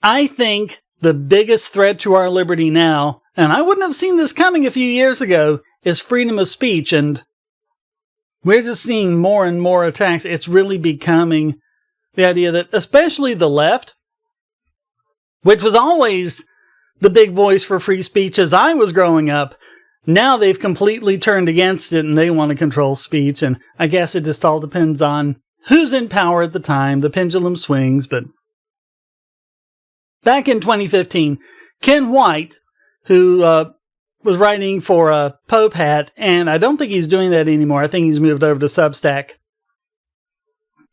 I think the biggest threat to our liberty now, and I wouldn't have seen this coming a few years ago, is freedom of speech. And we're just seeing more and more attacks. It's really becoming the idea that, especially the left, which was always the big voice for free speech as I was growing up, now they've completely turned against it and they want to control speech. And I guess it just all depends on who's in power at the time. The pendulum swings. But back in 2015, Ken White, who was writing for Pope Hat, and I don't think he's doing that anymore. I think he's moved over to Substack.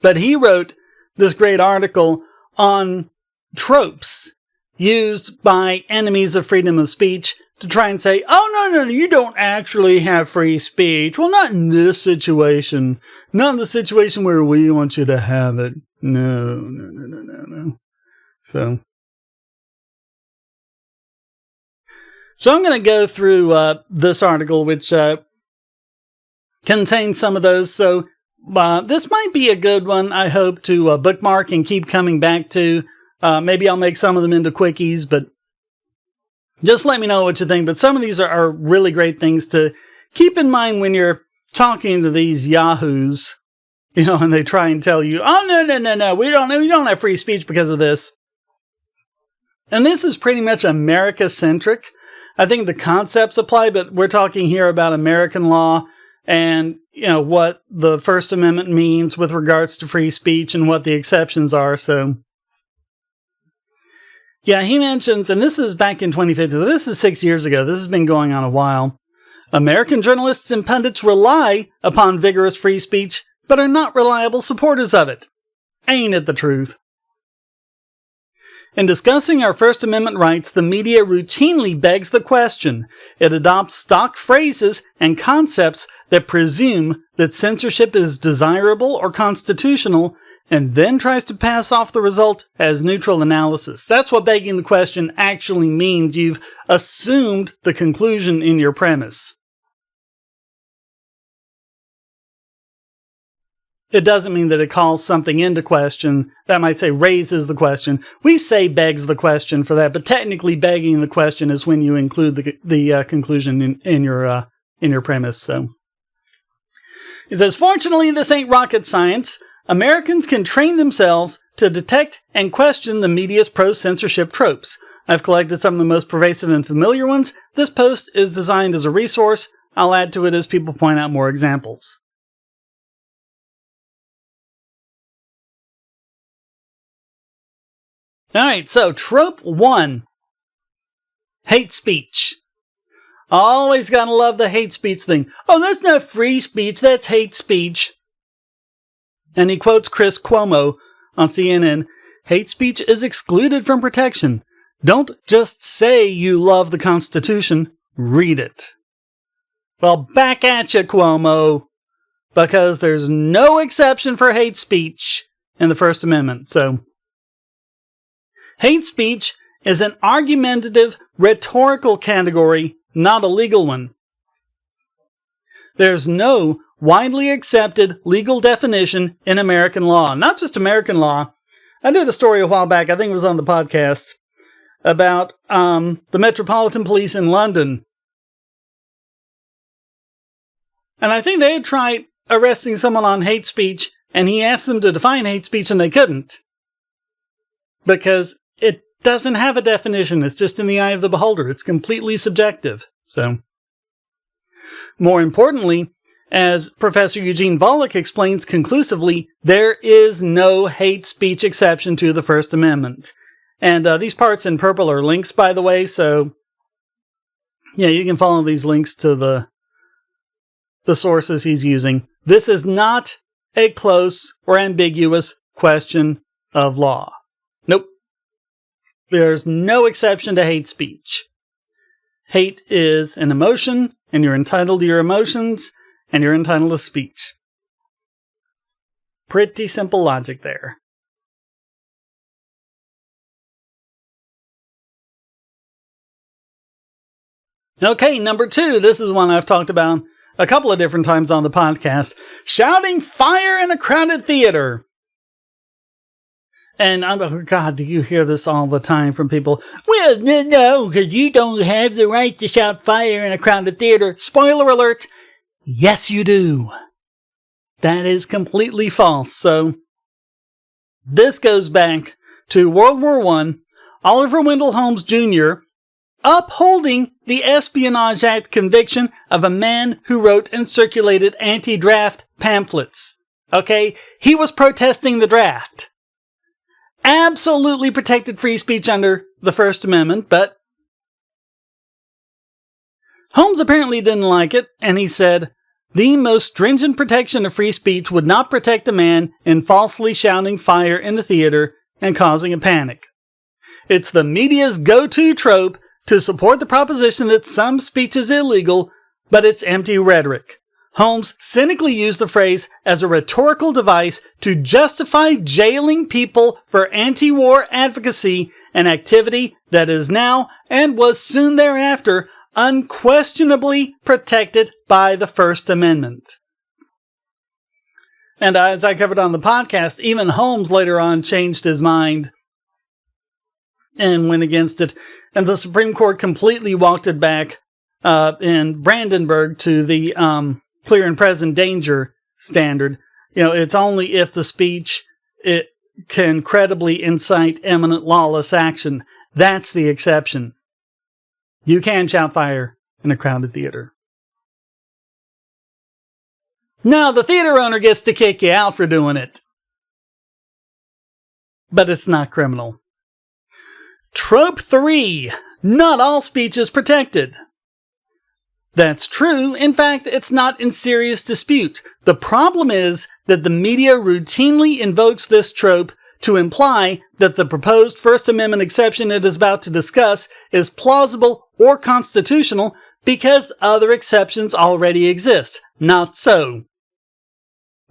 But he wrote this great article on tropes used by enemies of freedom of speech to try and say, oh, no, you don't actually have free speech. Well, not in this situation. Not in the situation where we want you to have it. No. So I'm going to go through this article, which contains some of those. So this might be a good one, I hope, to bookmark and keep coming back to. Maybe I'll make some of them into quickies, but just let me know what you think. But some of these are really great things to keep in mind when you're talking to these yahoos, and they try and tell you, oh, no, we don't have free speech because of this. And this is pretty much America-centric. I think the concepts apply, but we're talking here about American law and, what the First Amendment means with regards to free speech and what the exceptions are. So, yeah, he mentions, and this is back in 2015, so this is 6 years ago. This has been going on a while. American journalists and pundits rely upon vigorous free speech, but are not reliable supporters of it. Ain't it the truth? In discussing our First Amendment rights, the media routinely begs the question. It adopts stock phrases and concepts that presume that censorship is desirable or constitutional, and then tries to pass off the result as neutral analysis. That's what begging the question actually means. You've assumed the conclusion in your premise. It doesn't mean that it calls something into question. That might say raises the question. We say begs the question for that, but technically begging the question is when you include the conclusion in your premise. So it says, fortunately, this ain't rocket science. Americans can train themselves to detect and question the media's pro-censorship tropes. I've collected some of the most pervasive and familiar ones. This post is designed as a resource. I'll add to it as people point out more examples. Alright, so Trope 1. Hate speech. Always gotta love the hate speech thing. Oh, that's not free speech, that's hate speech. And he quotes Chris Cuomo on CNN. Hate speech is excluded from protection. Don't just say you love the Constitution, read it. Well, back at you, Cuomo. Because there's no exception for hate speech in the First Amendment, so hate speech is an argumentative, rhetorical category, not a legal one. There's no widely accepted legal definition in American law. Not just American law. I did a story a while back, I think it was on the podcast, about the Metropolitan Police in London. And I think they had tried arresting someone on hate speech, and he asked them to define hate speech, and they couldn't. Because it doesn't have a definition. It's just in the eye of the beholder. It's completely subjective. So, more importantly, as Professor Eugene Volokh explains conclusively, there is no hate speech exception to the First Amendment. And these parts in purple are links, by the way, so yeah, you can follow these links to the sources he's using. This is not a close or ambiguous question of law. Nope. There's no exception to hate speech. Hate is an emotion, and you're entitled to your emotions, and you're entitled to speech. Pretty simple logic there. Okay, number 2. This is one I've talked about a couple of different times on the podcast. Shouting fire in a crowded theater. And oh God, do you hear this all the time from people? Well, no, because you don't have the right to shout fire in a crowded theater. Spoiler alert. Yes, you do. That is completely false. So, this goes back to World War I, Oliver Wendell Holmes Jr. upholding the Espionage Act conviction of a man who wrote and circulated anti-draft pamphlets. Okay? He was protesting the draft. Absolutely protected free speech under the First Amendment, but Holmes apparently didn't like it, and he said, the most stringent protection of free speech would not protect a man in falsely shouting fire in the theater and causing a panic. It's the media's go-to trope to support the proposition that some speech is illegal, but it's empty rhetoric. Holmes cynically used the phrase as a rhetorical device to justify jailing people for anti-war advocacy, an activity that is now, and was soon thereafter, unquestionably protected by the First Amendment. And as I covered on the podcast, even Holmes later on changed his mind and went against it. And the Supreme Court completely walked it back in Brandenburg to the clear and present danger standard. You know, it's only if the speech it can credibly incite imminent lawless action. That's the exception. You can shout fire in a crowded theater. Now, the theater owner gets to kick you out for doing it. But it's not criminal. Trope 3. Not all speech is protected. That's true. In fact, it's not in serious dispute. The problem is that the media routinely invokes this trope to imply that the proposed First Amendment exception it is about to discuss is plausible or constitutional because other exceptions already exist. Not so.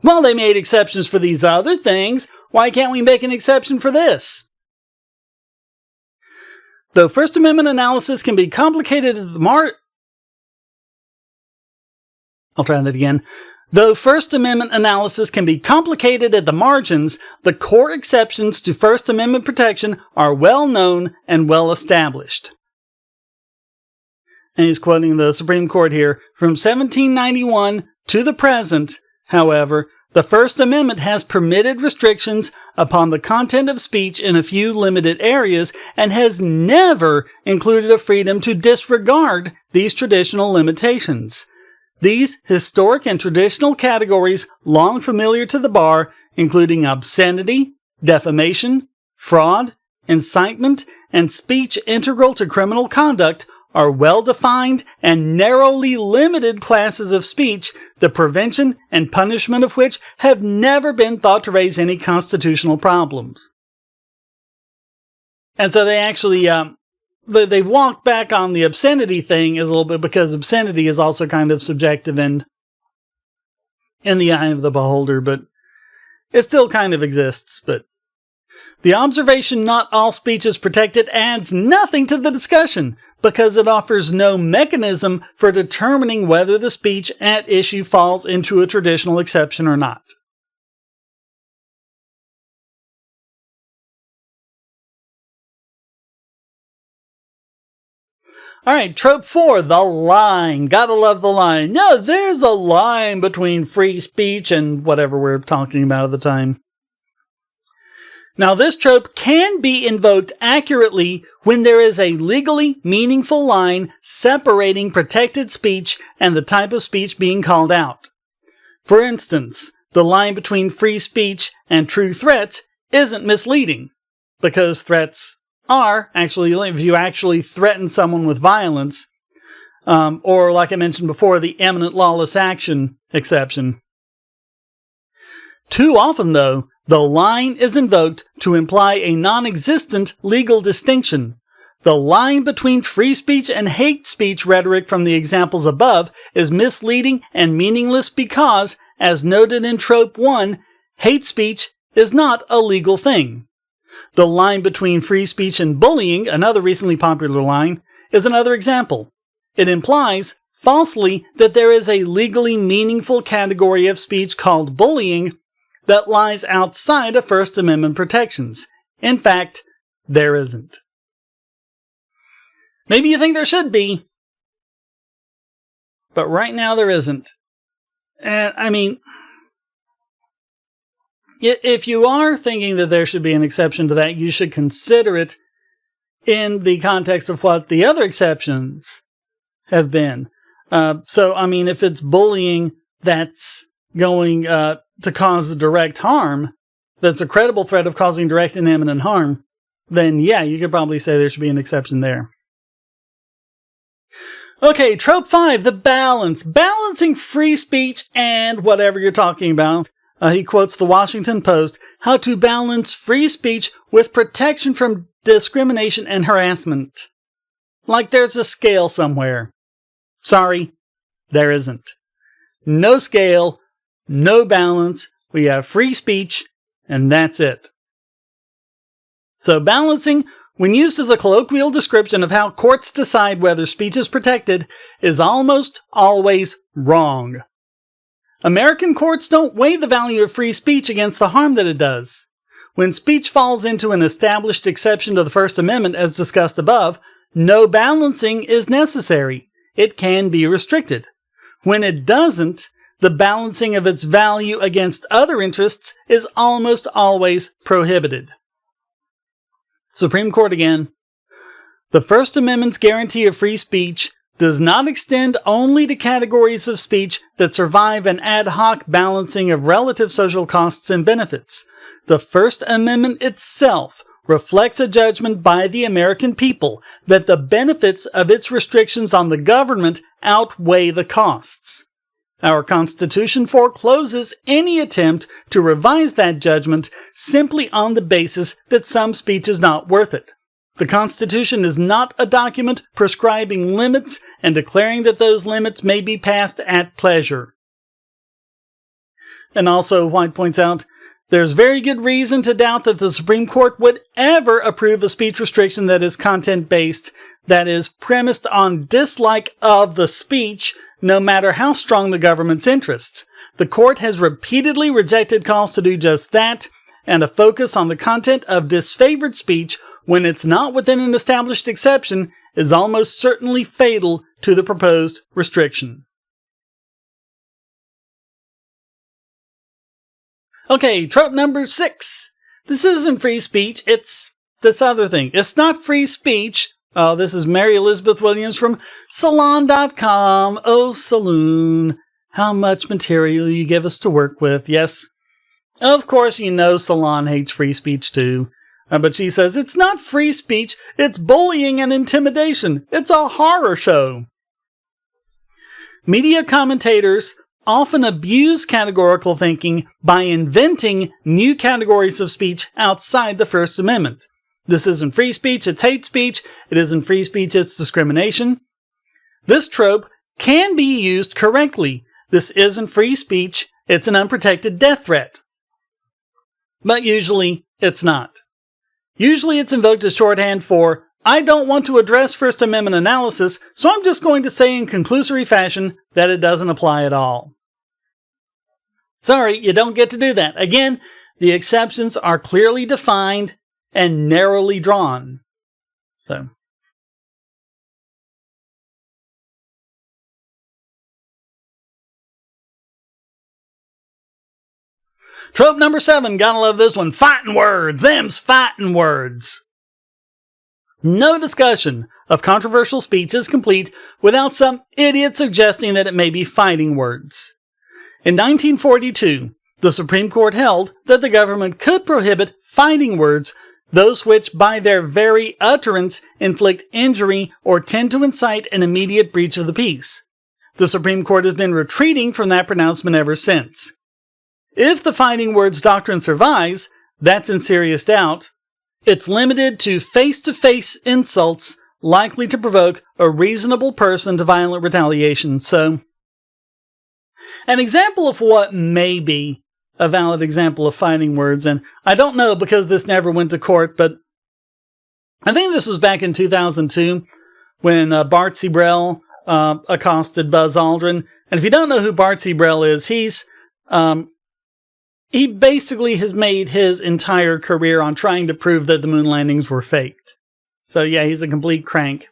Well, they made exceptions for these other things. Why can't we make an exception for this? Though First Amendment analysis can be complicated at the Though First Amendment analysis can be complicated at the margins, the core exceptions to First Amendment protection are well known and well established. And he's quoting the Supreme Court here. From 1791 to the present, however, the First Amendment has permitted restrictions upon the content of speech in a few limited areas and has never included a freedom to disregard these traditional limitations. These historic and traditional categories, long familiar to the bar, including obscenity, defamation, fraud, incitement, and speech integral to criminal conduct, are well-defined and narrowly limited classes of speech, the prevention and punishment of which have never been thought to raise any constitutional problems. And so they actually, they've walked back on the obscenity thing a little bit because obscenity is also kind of subjective and in the eye of the beholder, but it still kind of exists. But the observation not all speech is protected adds nothing to the discussion because it offers no mechanism for determining whether the speech at issue falls into a traditional exception or not. Alright, trope 4, the line. Gotta love the line. No, there's a line between free speech and whatever we're talking about at the time. Now, this trope can be invoked accurately when there is a legally meaningful line separating protected speech and the type of speech being called out. For instance, the line between free speech and true threats isn't misleading, because threats are actually, if you actually threaten someone with violence, or like I mentioned before, the imminent lawless action exception. Too often, though, the line is invoked to imply a non-existent legal distinction. The line between free speech and hate speech rhetoric from the examples above is misleading and meaningless because, as noted in Trope 1, hate speech is not a legal thing. The line between free speech and bullying, another recently popular line, is another example. It implies, falsely, that there is a legally meaningful category of speech called bullying that lies outside of First Amendment protections. In fact, there isn't. Maybe you think there should be, but right now there isn't. And I mean, if you are thinking that there should be an exception to that, you should consider it in the context of what the other exceptions have been. So, I mean, if it's bullying that's going to cause direct harm, that's a credible threat of causing direct and imminent harm, then yeah, you could probably say there should be an exception there. Okay, trope 5, the balance. Balancing free speech and whatever you're talking about. He quotes the Washington Post, how to balance free speech with protection from discrimination and harassment. Like there's a scale somewhere. Sorry, there isn't. No scale, no balance. We have free speech, and that's it. So balancing, when used as a colloquial description of how courts decide whether speech is protected, is almost always wrong. American courts don't weigh the value of free speech against the harm that it does. When speech falls into an established exception to the First Amendment, as discussed above, no balancing is necessary. It can be restricted. When it doesn't, the balancing of its value against other interests is almost always prohibited. Supreme Court again. The First Amendment's guarantee of free speech does not extend only to categories of speech that survive an ad hoc balancing of relative social costs and benefits. The First Amendment itself reflects a judgment by the American people that the benefits of its restrictions on the government outweigh the costs. Our Constitution forecloses any attempt to revise that judgment simply on the basis that some speech is not worth it. The Constitution is not a document prescribing limits and declaring that those limits may be passed at pleasure. And also, White points out, there's very good reason to doubt that the Supreme Court would ever approve a speech restriction that is content-based, that is premised on dislike of the speech, no matter how strong the government's interests. The court has repeatedly rejected calls to do just that, and a focus on the content of disfavored speech when it's not within an established exception is almost certainly fatal to the proposed restriction. Okay, trope number 6. This isn't free speech, it's this other thing. It's not free speech. Oh, this is Mary Elizabeth Williams from Salon.com. Oh, Saloon, how much material you give us to work with. Yes, of course you know Salon hates free speech too. But she says, it's not free speech, it's bullying and intimidation. It's a horror show. Media commentators often abuse categorical thinking by inventing new categories of speech outside the First Amendment. This isn't free speech, it's hate speech. It isn't free speech, it's discrimination. This trope can be used correctly. This isn't free speech, it's an unprotected death threat. But usually, it's not. Usually it's invoked as shorthand for, I don't want to address First Amendment analysis, so I'm just going to say in conclusory fashion that it doesn't apply at all. Sorry, you don't get to do that. Again, the exceptions are clearly defined and narrowly drawn. So. Trope number 7, gotta love this one. Fighting words. Them's fighting words. No discussion of controversial speech is complete without some idiot suggesting that it may be fighting words. In 1942, the Supreme Court held that the government could prohibit fighting words, those which by their very utterance inflict injury or tend to incite an immediate breach of the peace. The Supreme Court has been retreating from that pronouncement ever since. If the fighting words doctrine survives, that's in serious doubt. It's limited to face-to-face insults likely to provoke a reasonable person to violent retaliation. So, an example of what may be a valid example of fighting words, and I don't know because this never went to court, but I think this was back in 2002 when Bart Sebrell accosted Buzz Aldrin. And if you don't know who Bart Sebrell is, he's he basically has made his entire career on trying to prove that the moon landings were faked. So yeah, he's a complete crank.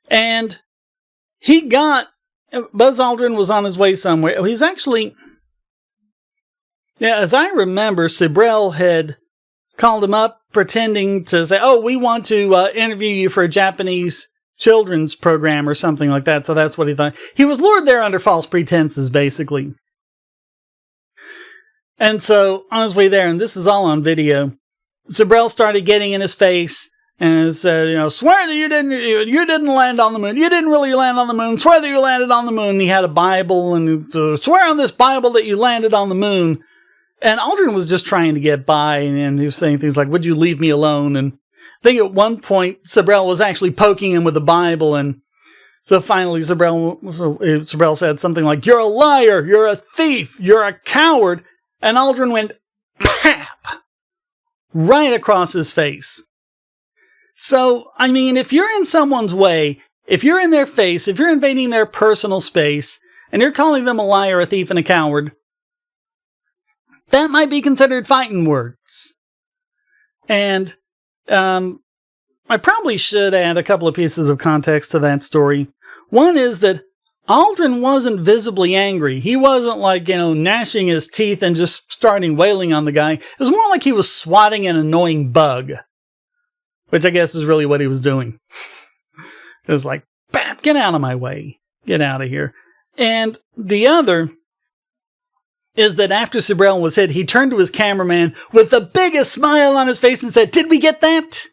And Buzz Aldrin was on his way somewhere. He's actually, as I remember, Sibrel had called him up pretending to say, oh, we want to interview you for a Japanese children's program or something like that. So that's what he thought. He was lured there under false pretenses, basically. And so on his way there, and this is all on video, Sibrel started getting in his face and said, swear that you didn't land on the moon. You didn't really land on the moon. Swear that you landed on the moon. He had a Bible and swear on this Bible that you landed on the moon. And Aldrin was just trying to get by, and he was saying things like, would you leave me alone? And I think at one point, Sibrel was actually poking him with the Bible, and so finally Sibrel said something like, you're a liar, you're a thief, you're a coward, and Aldrin went, pap, right across his face. So, I mean, if you're in someone's way, if you're in their face, if you're invading their personal space, and you're calling them a liar, a thief, and a coward, that might be considered fighting words. And I probably should add a couple of pieces of context to that story. One is that Aldrin wasn't visibly angry. He wasn't like, gnashing his teeth and just starting wailing on the guy. It was more like he was swatting an annoying bug, which I guess is really what he was doing. It was like, bam, get out of my way. Get out of here. And the other is that after Sibrel was hit, he turned to his cameraman with the biggest smile on his face and said, did we get that?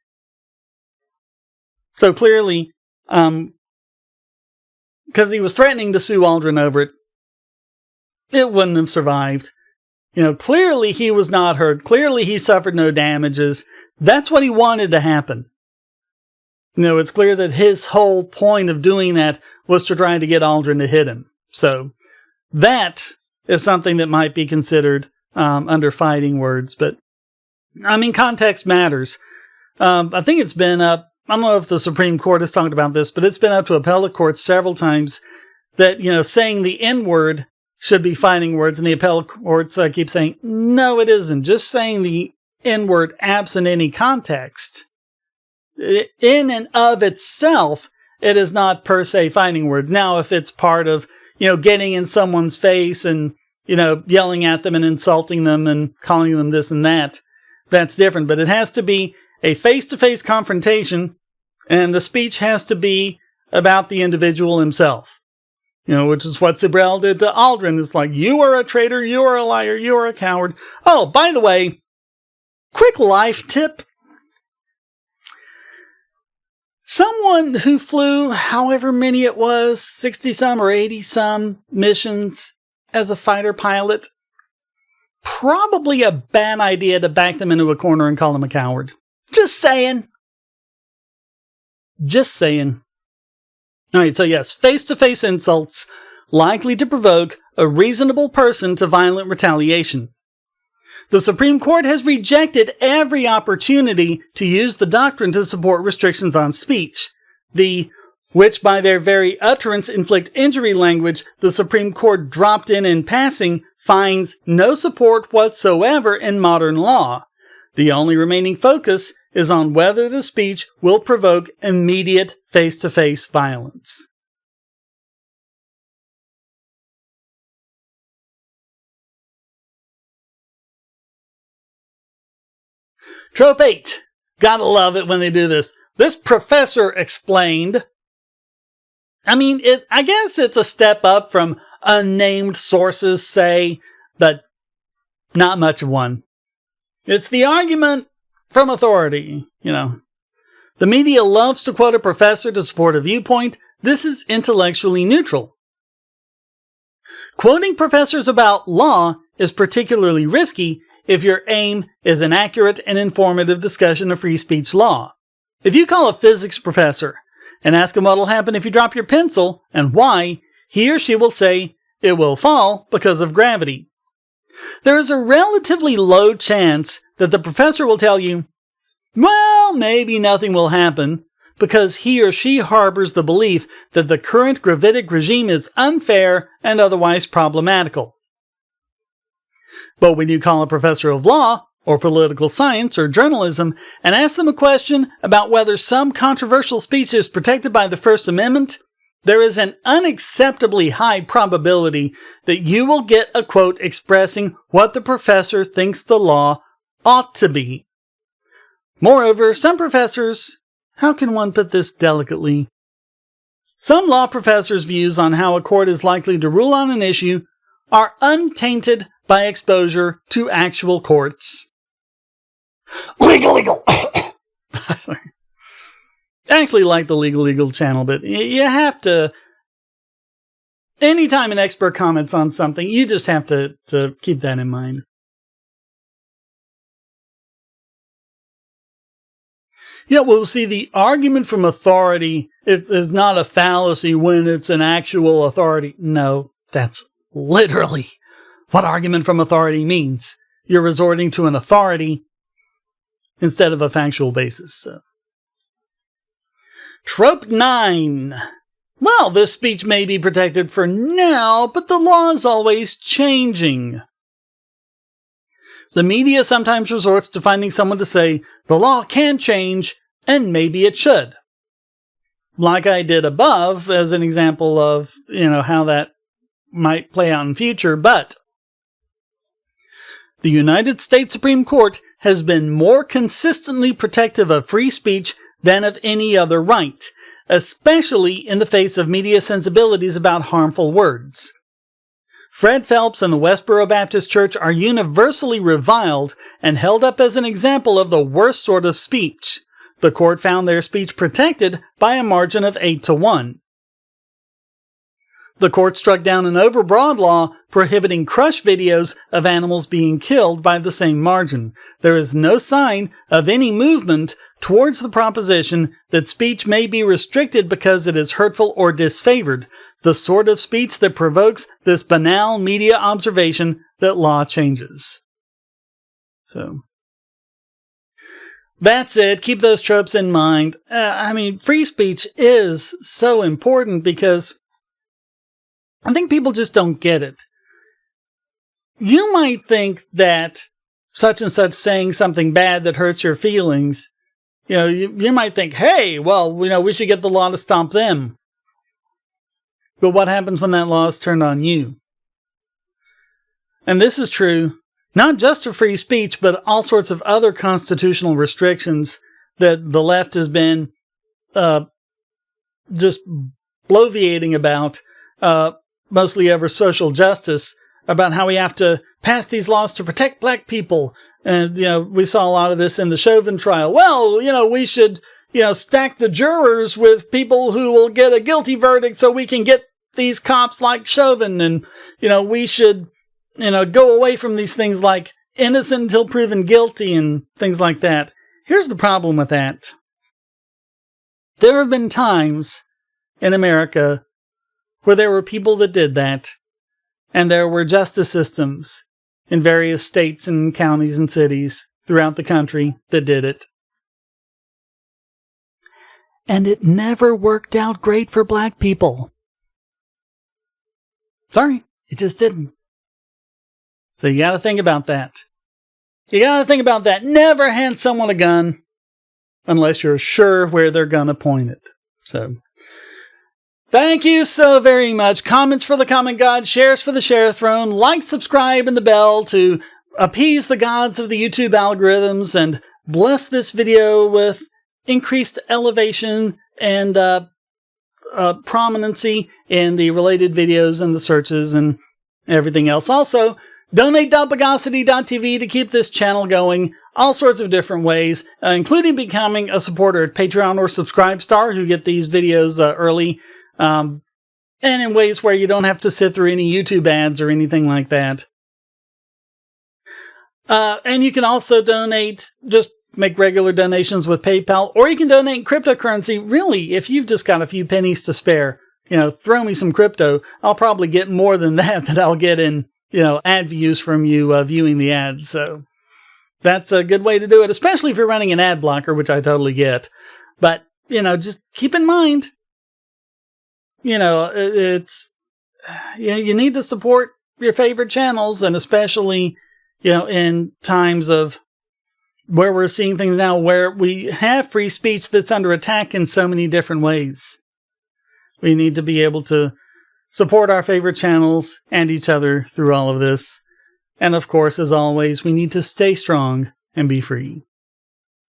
So clearly, because he was threatening to sue Aldrin over it, it wouldn't have survived. Clearly he was not hurt. Clearly he suffered no damages. That's what he wanted to happen. It's clear that his whole point of doing that was to try to get Aldrin to hit him. So that is something that might be considered under fighting words. But, I mean, context matters. I think it's been up, I don't know if the Supreme Court has talked about this, but it's been up to appellate courts several times that, saying the N-word should be fighting words, and the appellate courts keep saying, no, it isn't. Just saying the N-word absent any context, in and of itself, it is not per se fighting words. Now, if it's part of getting in someone's face and, yelling at them and insulting them and calling them this and that, that's different. But it has to be a face-to-face confrontation, and the speech has to be about the individual himself. Which is what Sibrel did to Aldrin. It's like, you are a traitor, you are a liar, you are a coward. Oh, by the way, quick life tip. Someone who flew however many it was, 60-some or 80-some missions as a fighter pilot, probably a bad idea to back them into a corner and call them a coward. Just saying. Just saying. Alright, so yes, face-to-face insults likely to provoke a reasonable person to violent retaliation. The Supreme Court has rejected every opportunity to use the doctrine to support restrictions on speech. Which by their very utterance inflict injury language, the Supreme Court dropped in passing, finds no support whatsoever in modern law. The only remaining focus is on whether the speech will provoke immediate face-to-face violence. Trope 8. Gotta love it when they do this. This professor explained. I mean, I guess it's a step up from unnamed sources say, but not much of one. It's the argument from authority, The media loves to quote a professor to support a viewpoint. This is intellectually neutral. Quoting professors about law is particularly risky if your aim is an accurate and informative discussion of free speech law. If you call a physics professor and ask him what will happen if you drop your pencil and why, he or she will say, it will fall because of gravity. There is a relatively low chance that the professor will tell you, well, maybe nothing will happen, because he or she harbors the belief that the current gravitic regime is unfair and otherwise problematical. But when you call a professor of law, or political science, or journalism, and ask them a question about whether some controversial speech is protected by the First Amendment, there is an unacceptably high probability that you will get a quote expressing what the professor thinks the law ought to be. Moreover, some professors, how can one put this delicately? Some law professors' views on how a court is likely to rule on an issue are untainted by exposure to actual courts. Legal. Sorry. I actually like the legal channel, but you have to, anytime an expert comments on something, you just have to keep that in mind. Yeah, we'll see the argument from authority is not a fallacy when it's an actual authority. No, that's literally what argument from authority means. You're resorting to an authority instead of a factual basis. So. Trope 9. Well, this speech may be protected for now, but the law is always changing. The media sometimes resorts to finding someone to say, the law can change, and maybe it should. Like I did above, as an example of, how that might play out in future, but the United States Supreme Court has been more consistently protective of free speech than of any other right, especially in the face of media sensibilities about harmful words. Fred Phelps and the Westboro Baptist Church are universally reviled and held up as an example of the worst sort of speech. The court found their speech protected by a margin of 8-1. The court struck down an overbroad law prohibiting crush videos of animals being killed by the same margin. There is no sign of any movement towards the proposition that speech may be restricted because it is hurtful or disfavored, the sort of speech that provokes this banal media observation that law changes. So, that's it. Keep those tropes in mind. Free speech is so important because I think people just don't get it. You might think that such and such saying something bad that hurts your feelings, you might think, hey, well, we should get the law to stop them. But what happens when that law is turned on you? And this is true not just of free speech, but all sorts of other constitutional restrictions that the left has been just bloviating about, mostly over social justice, about how we have to pass these laws to protect black people. And, we saw a lot of this in the Chauvin trial. Well, we should, stack the jurors with people who will get a guilty verdict so we can get these cops like Chauvin. And, we should, go away from these things like innocent until proven guilty and things like that. Here's the problem with that. There have been times in America where there were people that did that, and there were justice systems in various states and counties and cities throughout the country that did it. And it never worked out great for black people. Sorry, it just didn't. So you gotta think about that. Never hand someone a gun unless you're sure where they're gonna point it. So, thank you so very much. Comments for the comment god, shares for the share throne, like, subscribe, and the bell to appease the gods of the YouTube algorithms and bless this video with increased elevation and prominency in the related videos and the searches and everything else. Also, donate.bogosity.tv to keep this channel going. All sorts of different ways, including becoming a supporter at Patreon or Subscribestar, who get these videos early. And in ways where you don't have to sit through any YouTube ads or anything like that. And you can also donate, just make regular donations with PayPal, or you can donate in cryptocurrency. Really, if you've just got a few pennies to spare, throw me some crypto. I'll probably get more than that I'll get in, ad views from you viewing the ads. So that's a good way to do it, especially if you're running an ad blocker, which I totally get. But, just keep in mind, it's, you need to support your favorite channels, and especially, in times of where we're seeing things now where we have free speech that's under attack in so many different ways. We need to be able to support our favorite channels and each other through all of this. And of course, as always, we need to stay strong and be free.